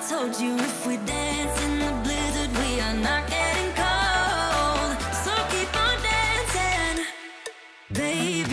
told you if we dance in the blizzard, we are not getting cold. So keep on dancing, baby.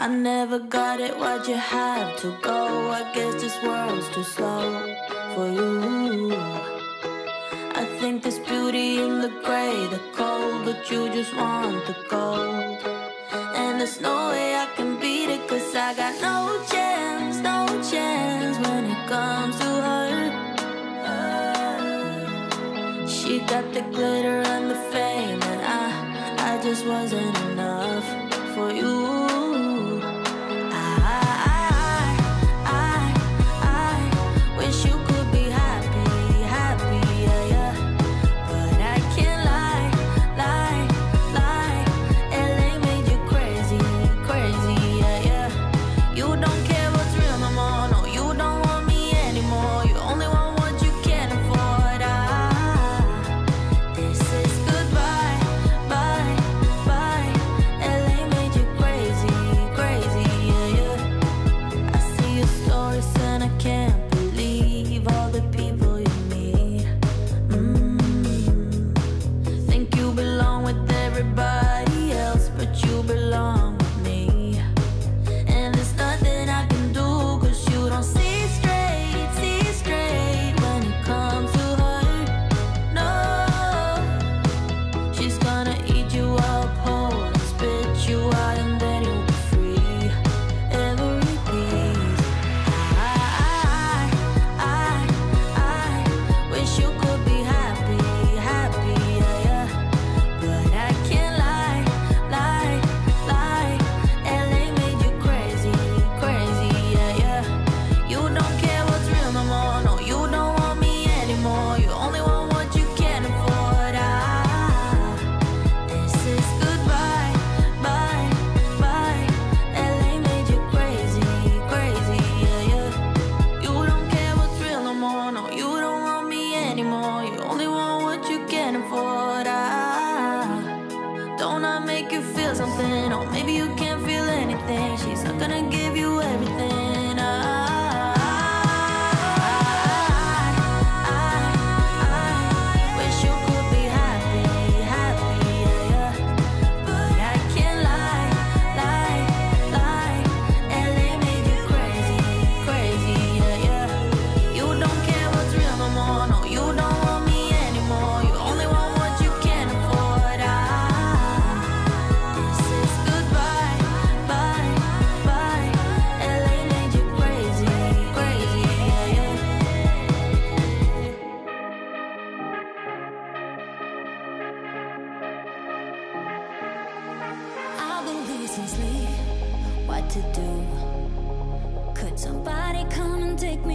I never got it, why'd you have to go? I guess this world's too slow for you. I think there's beauty in the gray, the cold, but you just want the gold. And there's no way I can beat it, cause I got no chance, no chance when it comes to her. She got the glitter and the fame, and I just wasn't enough for you. I wish you could be happy, happy, yeah, yeah. But I can't lie, lie, lie. LA made you crazy, crazy, yeah, yeah. You don't care what's real no more, no, you don't want me anymore. You only want what you can afford. This is goodbye, bye, bye. LA made you crazy, crazy, yeah, yeah. I see your stories and I can't believe all the people you meet. Think you belong with everybody else, but you belong with me. And there's nothing I can do, cause you don't see straight when it comes to her. No, she's gonna eat you up whole and spit you out, and then you'll be free. Every piece. I wish you could be happy, happy, yeah, yeah. But I can't lie, lie, lie. LA made you crazy, crazy, yeah, yeah. You don't care what's real no more, no, you don't want me anymore. You only want what you can afford. This is goodbye, bye, bye. LA made you crazy, crazy, yeah, yeah. You don't care what's real no more, no, you don't want me anymore. You only want what you can afford. Don't I make you feel something? Or maybe you can't feel anything. She's not gonna give you everything. I wish you could be happy, happy, yeah, yeah. But I can't lie, lie, lie. LA made you crazy, crazy, yeah, yeah. You don't care what's real no more, no, you don't want me anymore. You only want what you can afford. This is goodbye, bye, bye. LA made you crazy, crazy, yeah, yeah. I've been losing sleep, what to do? Could somebody come and take me